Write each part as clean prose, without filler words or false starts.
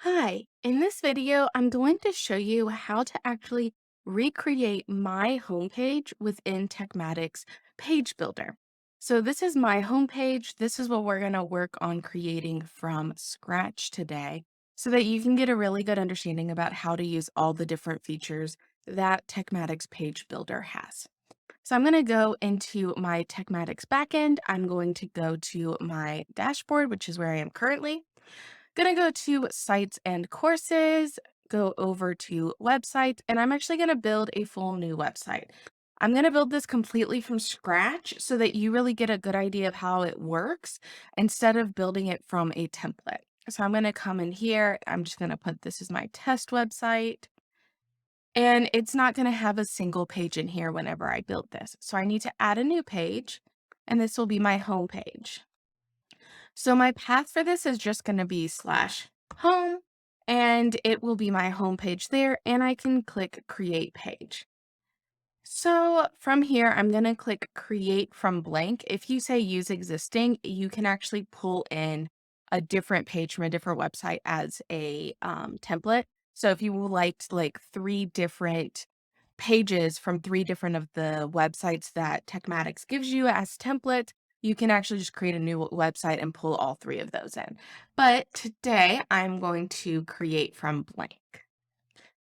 Hi, in this video, I'm going to show you how to actually recreate my homepage within TekMatix Page Builder. So this is my homepage. This is what we're going to work on creating from scratch today so that you can get a really good understanding about how to use all the different features that TekMatix Page Builder has. So I'm going to go into my TekMatix backend. I'm going to go to my dashboard, which is where I am currently. Gonna go to sites and courses, go over to websites, and I'm actually gonna build a full new website. I'm gonna build this completely from scratch so that you really get a good idea of how it works instead of building it from a template. So I'm gonna come in here, I'm just gonna put this is my test website, and it's not gonna have a single page in here whenever I build this. So I need to add a new page, and this will be my home page. So my path for this is just going to be slash home, and it will be my home page there, and I can click create page. So from here, I'm going to click create from blank. If you say use existing, you can actually pull in a different page from a different website as a template. So if you liked like three different pages from three different of the websites that TekMatix gives you as templates, you can actually just create a new website and pull all three of those in. But today I'm going to create from blank.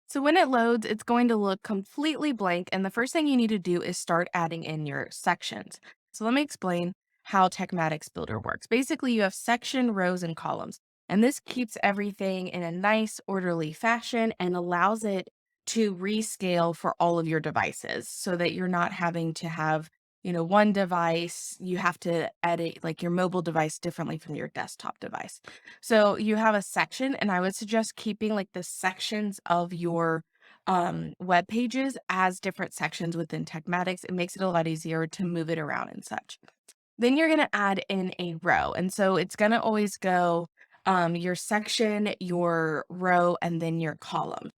So when it loads, it's going to look completely blank. And the first thing you need to do is start adding in your sections. So let me explain how TekMatix Builder works. Basically, you have section, rows, and columns. And this keeps everything in a nice, orderly fashion and allows it to rescale for all of your devices so that you're not having to have, one device, you have to edit like your mobile device differently from your desktop device. So you have a section, and I would suggest keeping like the sections of your web pages as different sections within TekMatix. It makes it a lot easier to move it around and such. Then you're going to add in a row. And so it's going to always go your section, your row, and then your column.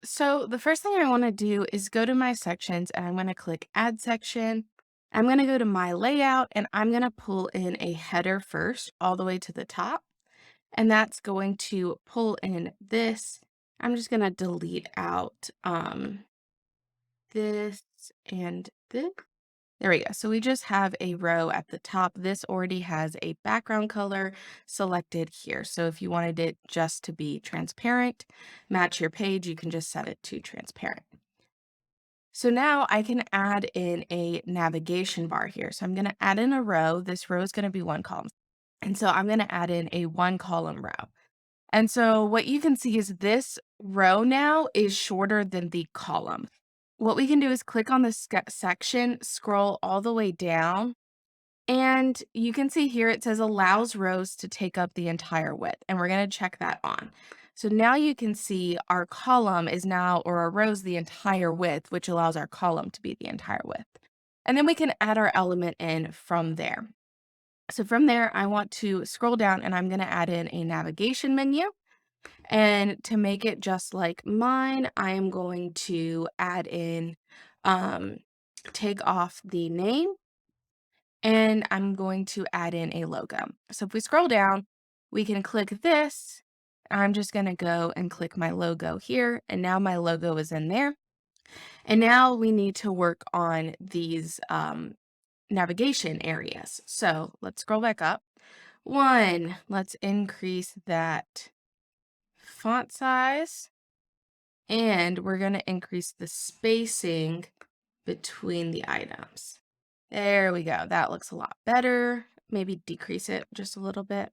So the first thing I want to do is go to my sections, and I'm going to click add section. I'm going to go to my layout, and I'm going to pull in a header first all the way to the top, and that's going to pull in this. I'm just going to delete out this and this. There we go. So we just have a row at the top. This already has a background color selected here. So if you wanted it just to be transparent, match your page, you can just set it to transparent. So now I can add in a navigation bar here. So I'm going to add in a row. This row is going to be one column. And so I'm going to add in a one column row. And so what you can see is this row now is shorter than the column. What we can do is click on the section, scroll all the way down, and you can see here it says allows rows to take up the entire width, and we're going to check that on. So now you can see our column is now, or our rows, the entire width, which allows our column to be the entire width. And then we can add our element in from there. So from there, I want to scroll down, and I'm going to add in a navigation menu. And to make it just like mine, I am going to add in, um, take off the name, and I'm going to add in a logo. So if we scroll down, we can click this. I'm just going to go and click my logo here. And now my logo is in there. And now we need to work on these navigation areas. So let's scroll back up. One, let's increase that font size. And we're going to increase the spacing between the items. There we go. That looks a lot better. Maybe decrease it just a little bit.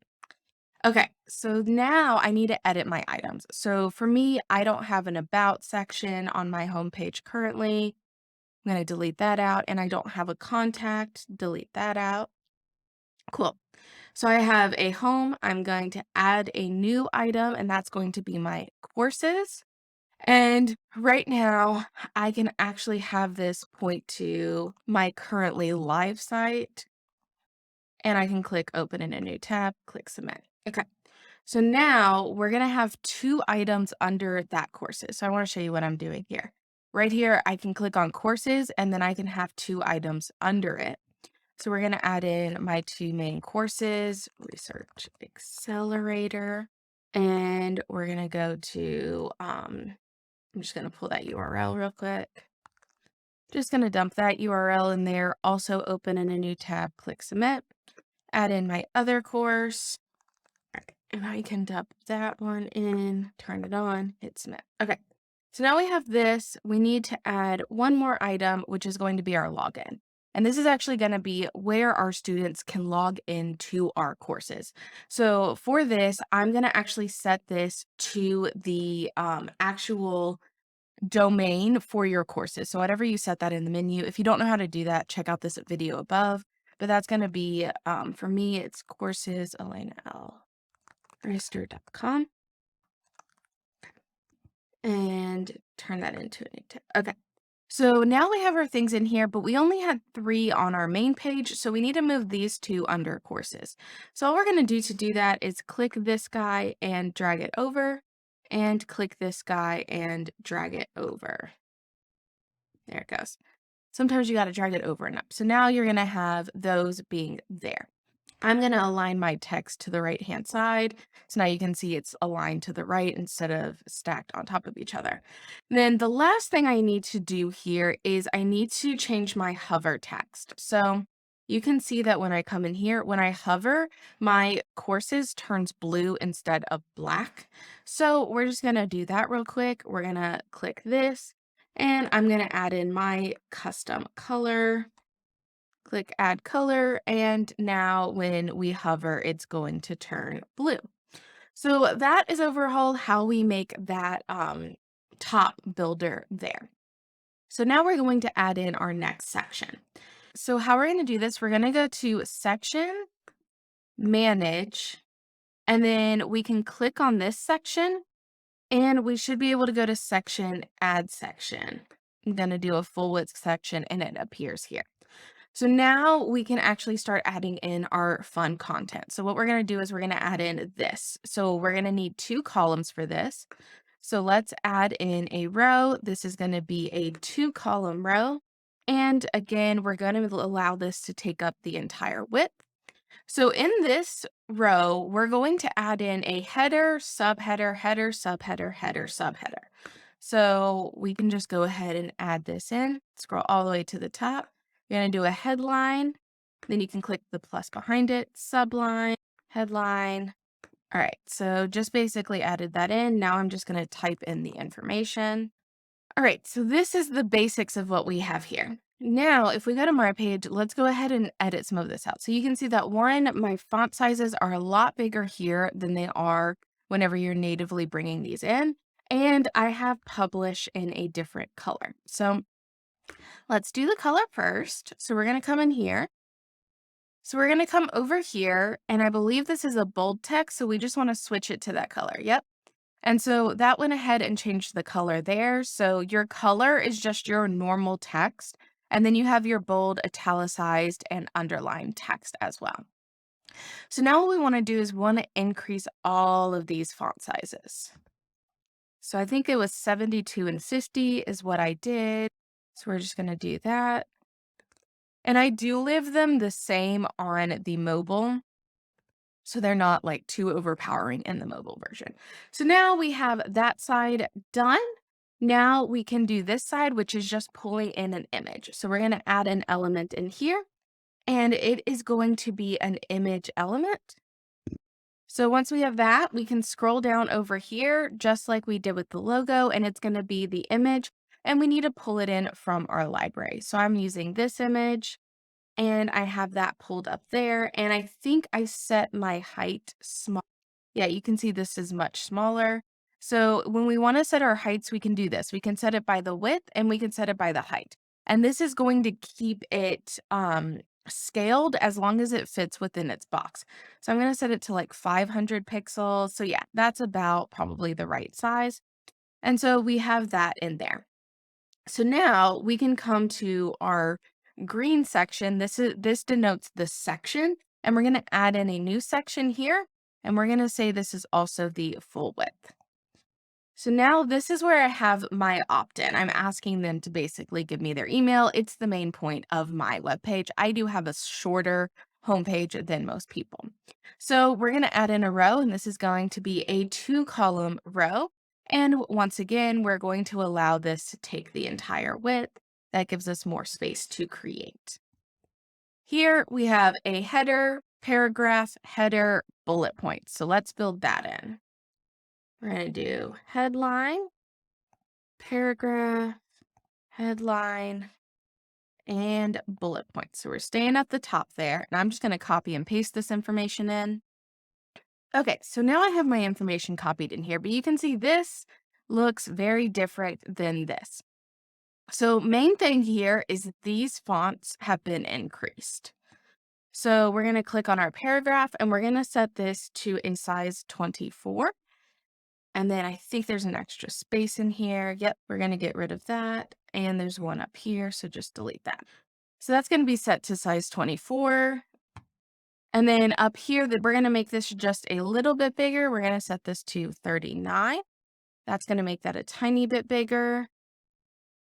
Okay, so now I need to edit my items. So for me, I don't have an about section on my homepage currently. I'm going to delete that out, and I don't have a contact. Delete that out. Cool. So I have a home. I'm going to add a new item, and that's going to be my courses. And right now, I can actually have this point to my currently live site, and I can click open in a new tab, click submit. Okay. So now we're going to have two items under that courses. So I want to show you what I'm doing here. Right here, I can click on courses, and then I can have two items under it. So we're going to add in my two main courses, Research Accelerator. And we're going to go to, I'm just going to pull that URL real quick. Just going to dump that URL in there. Also open in a new tab, click submit, add in my other course. And I can dump that one in, turn it on, hit submit. Okay. So now we have this. We need to add one more item, which is going to be our login. And this is actually going to be where our students can log into our courses. So for this, I'm going to actually set this to the actual domain for your courses. So whatever you set that in the menu, if you don't know how to do that, check out this video above. But that's going to be, for me, it's courses, Elena L. Register.com, and turn that into a new tab. Okay. So now we have our things in here, but we only had 3 on our main page, so we need to move these 2 under courses. So all we're going to do that is click this guy and drag it over, and click this guy and drag it over. There it goes. Sometimes you got to drag it over and up. So now you're going to have those being there. I'm going to align my text to the right-hand side. So now you can see it's aligned to the right instead of stacked on top of each other. Then the last thing I need to do here is I need to change my hover text. So you can see that when I come in here, when I hover, my courses turns blue instead of black. So we're just going to do that real quick. We're going to click this, and I'm going to add in my custom color. Click add color, and now when we hover, it's going to turn blue. So that is overall how we make that top builder there. So now we're going to add in our next section. So how we're going to do this, we're going to go to section, manage, and then we can click on this section, and we should be able to go to section, add section. I'm going to do a full width section, and it appears here. So now we can actually start adding in our fun content. So what we're going to do is we're going to add in this. So we're going to need 2 columns for this. So let's add in a row. This is going to be a 2-column row. And again, we're going to allow this to take up the entire width. So in this row, we're going to add in a header, subheader, header, subheader, header, subheader. So we can just go ahead and add this in, scroll all the way to the top. You're going to do a headline, then you can click the plus behind it, subline, headline. All right, so just basically added that in. Now I'm just going to type in the information. All right, so this is the basics of what we have here. Now, if we go to my page, let's go ahead and edit some of this out. So you can see that one, my font sizes are a lot bigger here than they are whenever you're natively bringing these in. And I have publish in a different color. So let's do the color first. So we're going to come in here. So we're going to come over here, and I believe this is a bold text. So we just want to switch it to that color. Yep. And so that went ahead and changed the color there. So your color is just your normal text. And then you have your bold, italicized, and underlined text as well. So now what we want to do is we want to increase all of these font sizes. So I think it was 72 and 50 is what I did. So we're just going to do that. And I do leave them the same on the mobile, so they're not like too overpowering in the mobile version. So now we have that side done. Now we can do this side, which is just pulling in an image. So we're going to add an element in here, and it is going to be an image element. So once we have that, we can scroll down over here, just like we did with the logo, and it's going to be the image, and we need to pull it in from our library. So I'm using this image, and I have that pulled up there, and I think I set my height small. Yeah, you can see this is much smaller. So when we want to set our heights, we can do this. We can set it by the width, and we can set it by the height. And this is going to keep it scaled as long as it fits within its box. So I'm going to set it to like 500 pixels. So yeah, that's about probably the right size. And so we have that in there. So now we can come to our green section. This denotes the section, and we're going to add in a new section here, and we're going to say this is also the full width. So now this is where I have my opt-in. I'm asking them to basically give me their email. It's the main point of my webpage. I do have a shorter homepage than most people. So we're going to add in a row, and this is going to be a 2-column row. And once again, we're going to allow this to take the entire width. That gives us more space to create. Here we have a header, paragraph, header, bullet points. So let's build that in. We're going to do headline, paragraph, headline, and bullet points. So we're staying at the top there, and I'm just going to copy and paste this information in. Okay, so now I have my information copied in here, but you can see this looks very different than this. So main thing here is that these fonts have been increased. So we're going to click on our paragraph, and we're going to set this to a size 24. And then I think there's an extra space in here. Yep, we're going to get rid of that. And there's one up here, so just delete that. So that's going to be set to size 24. And then up here, that we're going to make this just a little bit bigger. We're going to set this to 39. That's going to make that a tiny bit bigger.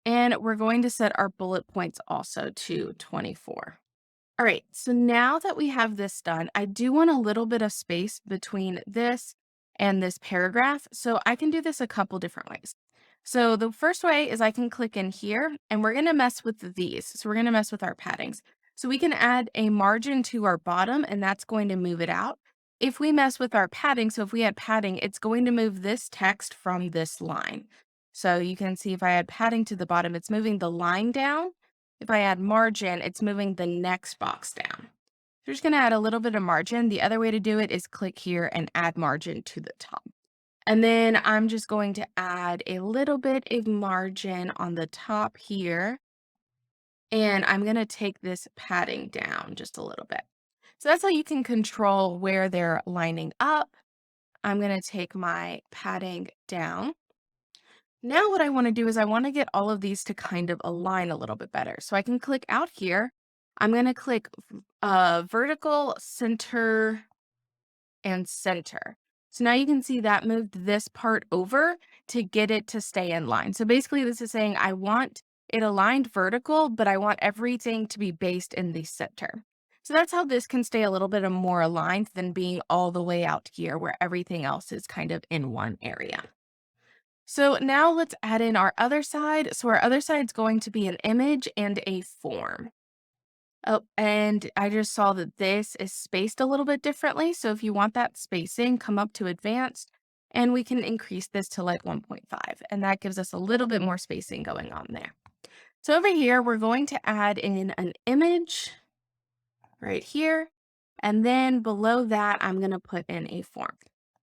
And we're going to set our bullet points also to 24. All right, so now that we have this done, I do want a little bit of space between this and this paragraph. So I can do this a couple different ways. So the first way is I can click in here, and we're going to mess with these. So we're going to mess with our paddings. So we can add a margin to our bottom, and that's going to move it out. If we mess with our padding, so if we add padding, it's going to move this text from this line. So you can see if I add padding to the bottom, it's moving the line down. If I add margin, it's moving the next box down. We're just going to add a little bit of margin. The other way to do it is click here and add margin to the top. And then I'm just going to add a little bit of margin on the top here. And I'm going to take this padding down just a little bit. So that's how you can control where they're lining up. I'm going to take my padding down. Now what I want to do is I want to get all of these to kind of align a little bit better. So I can click out here. I'm going to click vertical, center, and center. So now you can see that moved this part over to get it to stay in line. So basically this is saying I want it aligned vertical, but I want everything to be based in the center. So that's how this can stay a little bit more aligned than being all the way out here where everything else is kind of in one area. So now let's add in our other side. So our other side is going to be an image and a form. Oh, and I just saw that this is spaced a little bit differently. So if you want that spacing, come up to advanced, and we can increase this to like 1.5. And that gives us a little bit more spacing going on there. So over here, we're going to add in an image right here. And then below that, I'm going to put in a form.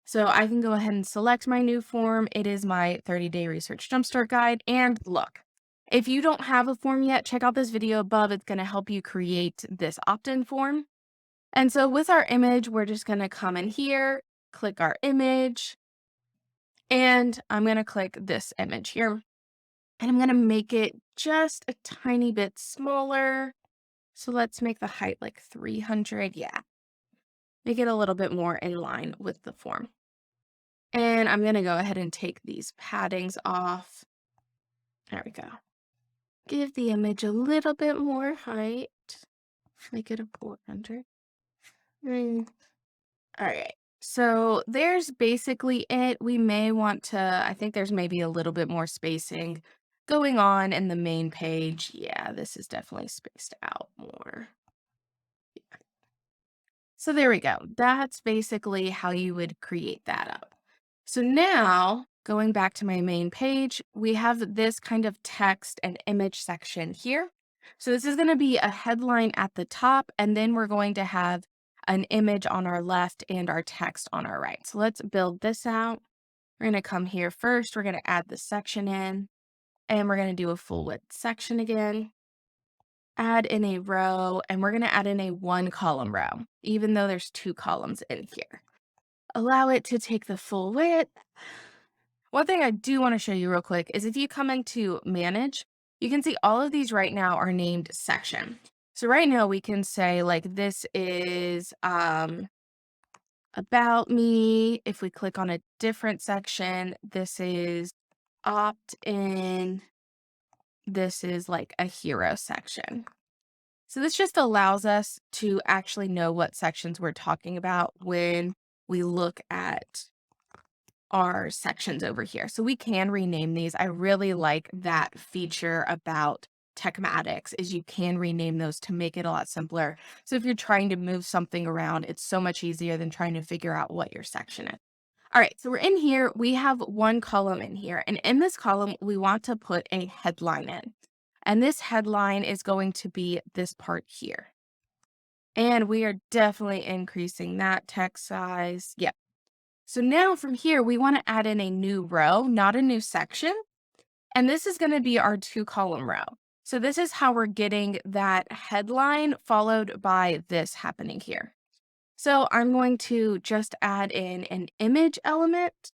So I can go ahead and select my new form. It is my 30-day research jumpstart guide. And look, if you don't have a form yet, check out this video above. It's going to help you create this opt-in form. And so with our image, we're just going to come in here, click our image, and I'm going to click this image here. And I'm going to make it just a tiny bit smaller. So let's make the height like 300. Yeah. Make it a little bit more in line with the form. And I'm going to go ahead and take these paddings off. There we go. Give the image a little bit more height. Make it a 400. All right. So there's basically it. We may want to, I think there's maybe a little bit more spacing going on in the main page. Yeah, this is definitely spaced out more. So there we go. That's basically how you would create that up. So now going back to my main page, we have this kind of text and image section here. So this is going to be a headline at the top, and then we're going to have an image on our left and our text on our right. So let's build this out. We're going to come here first. We're going to add the section in, and we're going to do a full width section again. Add in a row, and we're going to add in a 1-column row, even though there's 2 columns in here. Allow it to take the full width. One thing I do want to show you real quick is if you come into manage, you can see all of these right now are named section. So right now we can say like this is about me. If we click on a different section, this is opt in. This is like a hero section. So this just allows us to actually know what sections we're talking about when we look at our sections over here. So we can rename these. I really like that feature about TekMatix is you can rename those to make it a lot simpler. So if you're trying to move something around, it's so much easier than trying to figure out what your section is. All right, so we're in here. We have one column in here, and in this column, we want to put a headline in. And this headline is going to be this part here. And we are definitely increasing that text size. Yep. So now from here, we want to add in a new row, not a new section. And this is going to be our 2-column row. So this is how we're getting that headline followed by this happening here. So I'm going to just add in an image element.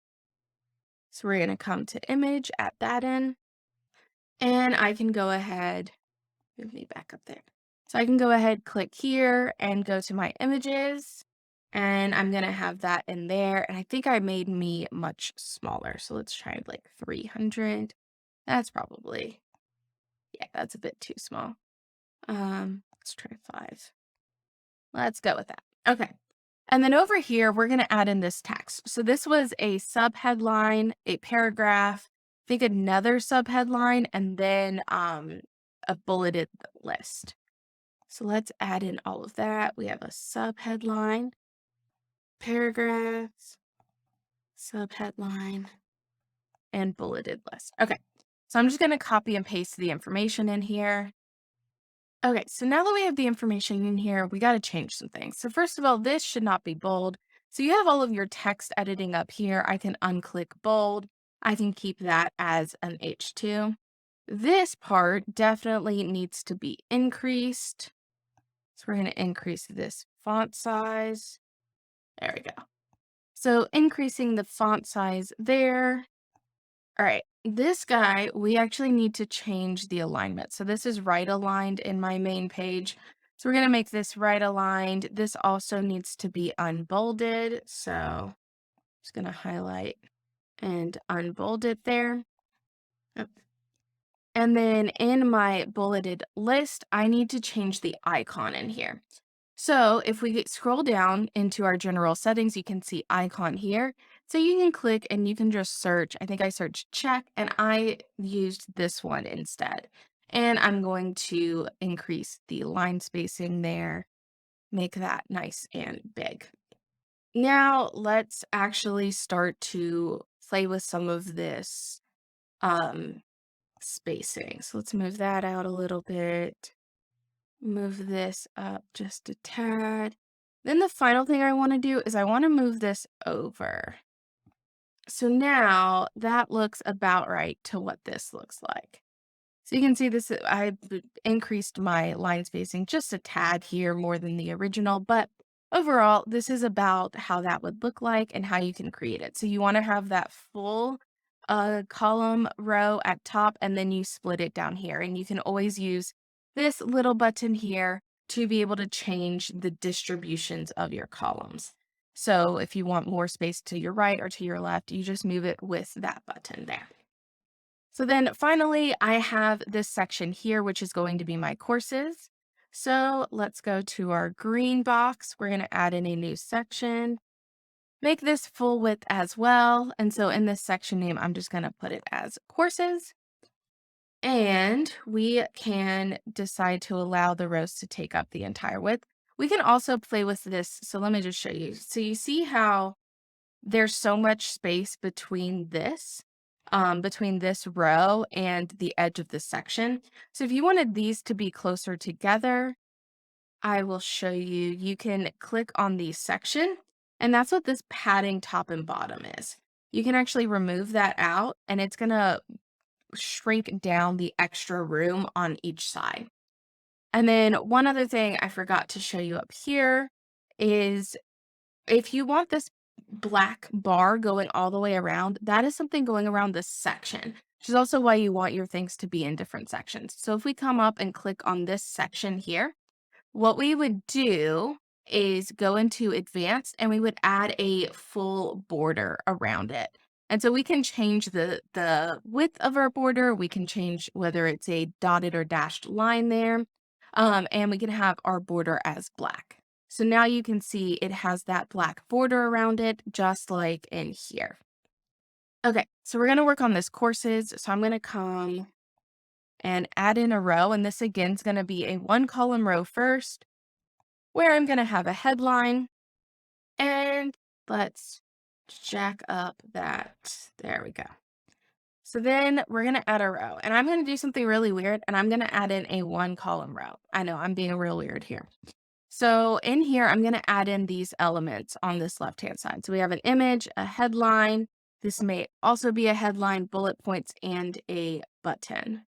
So we're going to come to image, add that in, and I can go ahead, move me back up there. So I can go ahead, click here and go to my images, and I'm going to have that in there. And I think I made me much smaller. So let's try like 300. That's probably, yeah, that's a bit too small. Let's try 5. Let's go with that. Okay. And then over here, we're going to add in this text. So this was a subheadline, a paragraph, I think another subheadline, and then a bulleted list. So let's add in all of that. We have a subheadline, paragraphs, subheadline, and bulleted list. Okay. So I'm just going to copy and paste the information in here. Okay, so now that we have the information in here, we got to change some things. So first of all, this should not be bold. So you have all of your text editing up here. I can unclick bold. I can keep that as an H2. This part definitely needs to be increased. So we're going to increase this font size. There we go. So increasing the font size there. All right, this guy, we actually need to change the alignment. So this is right aligned in my main page. So we're going to make this right aligned. This also needs to be unbolded. So I'm just going to highlight and unbold it there. Yep. And then in my bulleted list, I need to change the icon in here. So if we scroll down into our general settings, you can see icon here. So you can click and you can just search. I think I searched check and I used this one instead. And I'm going to increase the line spacing there, make that nice and big. Now let's actually start to play with some of this spacing. So let's move that out a little bit. Move this up just a tad. Then the final thing I want to do is I want to move this over. So now that looks about right to what this looks like. So you can see this, increased my line spacing just a tad here more than the original, but overall, this is about how that would look like and how you can create it. So you want to have that full column row at top, and then you split it down here. And you can always use this little button here to be able to change the distributions of your columns. So if you want more space to your right or to your left, you just move it with that button there. So then finally, I have this section here, which is going to be my courses. So let's go to our green box. We're going to add in a new section, make this full width as well. And so in this section name, I'm just going to put it as courses. And we can decide to allow the rows to take up the entire width. We can also play with this. So let me just show you. So you see how there's so much space between this row and the edge of this section. So if you wanted these to be closer together, I will show you. You can click on the section, and that's what this padding top and bottom is. You can actually remove that out, and it's going to shrink down the extra room on each side. And then one other thing I forgot to show you up here is if you want this black bar going all the way around, that is something going around this section, which is also why you want your things to be in different sections. So if we come up and click on this section here, what we would do is go into advanced and we would add a full border around it. And so we can change the width of our border. We can change whether it's a dotted or dashed line there. And we can have our border as black. So now you can see it has that black border around it, just like in here. Okay, so we're going to work on this courses. So I'm going to come and add in a row. And this again is going to be a 1 column row first, where I'm going to have a headline. And let's jack up that. There we go. So then we're going to add a row, and I'm going to do something really weird, and I'm going to add in a 1 column row. I know I'm being real weird here. So in here, I'm going to add in these elements on this left-hand side. So we have an image, a headline. This may also be a headline, bullet points, and a button.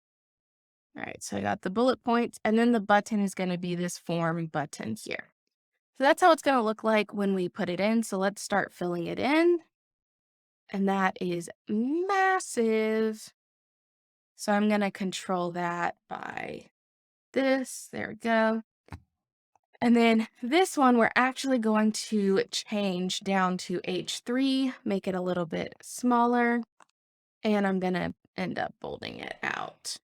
All right, so I got the bullet points, and then the button is going to be this form button here. So that's how it's going to look like when we put it in. So let's start filling it in. And that is massive. So I'm going to control that by this. There we go. And then this one, we're actually going to change down to H3, make it a little bit smaller. And I'm going to end up bolding it out.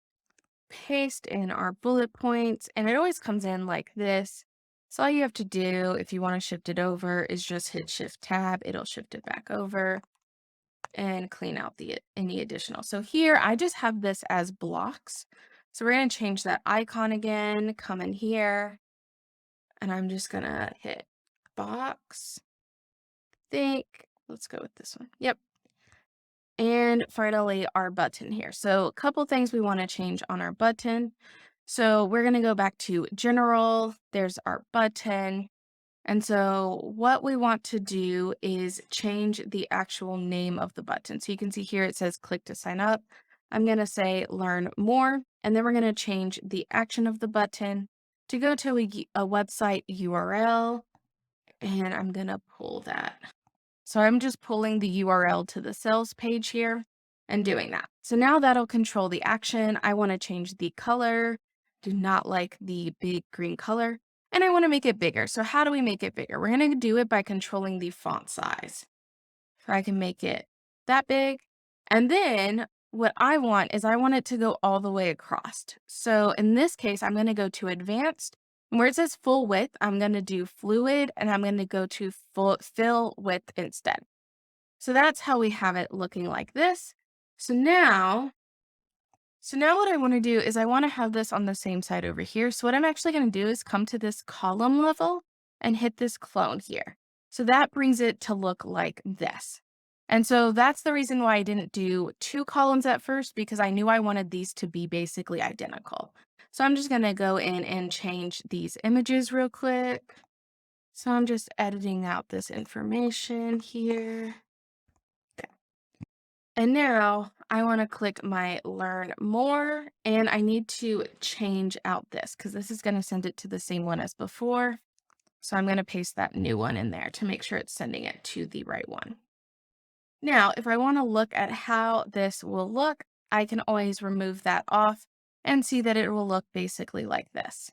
Paste in our bullet points, and it always comes in like this. So all you have to do if you want to shift it over is just hit Shift Tab. It'll shift it back over and clean out any additional. So here I just have this as blocks. So we're going to change that icon again, come in here, and I'm just going to hit box. Let's go with this one. Yep. And finally, our button here. So a couple things we want to change on our button. So we're going to go back to general. There's our button. And so what we want to do is change the actual name of the button. So you can see here it says click to sign up. I'm going to say learn more. And then we're going to change the action of the button to go to a website URL. And I'm going to pull that. So I'm just pulling the URL to the sales page here and doing that. So now that'll control the action. I want to change the color. Do not like the big green color. And I want to make it bigger. So how do we make it bigger? We're going to do it by controlling the font size. So I can make it that big. And then what I want is I want it to go all the way across. So in this case, I'm going to go to advanced. And where it says full width, I'm going to do fluid, and I'm going to go to fill width instead. So that's how we have it looking like this. So now what I want to do is I want to have this on the same side over here. So what I'm actually going to do is come to this column level and hit this clone here. So that brings it to look like this. And so that's the reason why I didn't do 2 columns at first, because I knew I wanted these to be basically identical. So I'm just going to go in and change these images real quick. So I'm just editing out this information here. Okay. And now I want to click my learn more, and I need to change out this because this is going to send it to the same one as before. So I'm going to paste that new one in there to make sure it's sending it to the right one. Now, if I want to look at how this will look, I can always remove that off and see that it will look basically like this.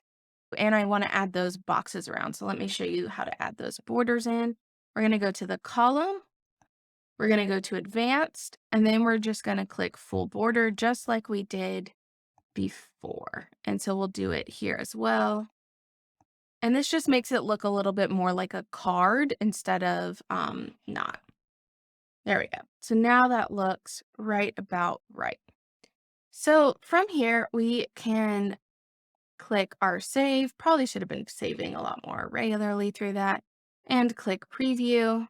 And I want to add those boxes around. So let me show you how to add those borders in. We're going to go to the column. We're going to go to advanced, and then we're just going to click full border just like we did before. And so we'll do it here as well. And this just makes it look a little bit more like a card instead of not. There we go. So now that looks right about right. So from here, we can click our save. Probably should have been saving a lot more regularly through that. And click preview.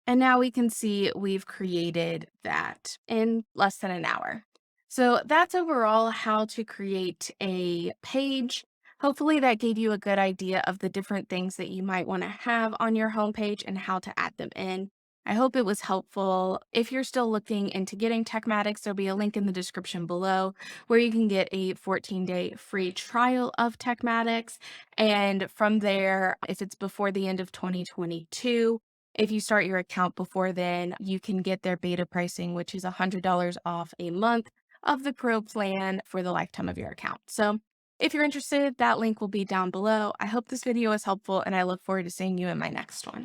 And now we can see we've created that in less than an hour. So that's overall how to create a page. Hopefully that gave you a good idea of the different things that you might want to have on your homepage and how to add them in. I hope it was helpful. If you're still looking into getting TekMatix, there'll be a link in the description below where you can get a 14-day free trial of TekMatix. And from there, if it's before the end of 2022, if you start your account before then, you can get their beta pricing, which is $100 off a month of the Pro plan for the lifetime of your account. So if you're interested, that link will be down below. I hope this video was helpful, and I look forward to seeing you in my next one.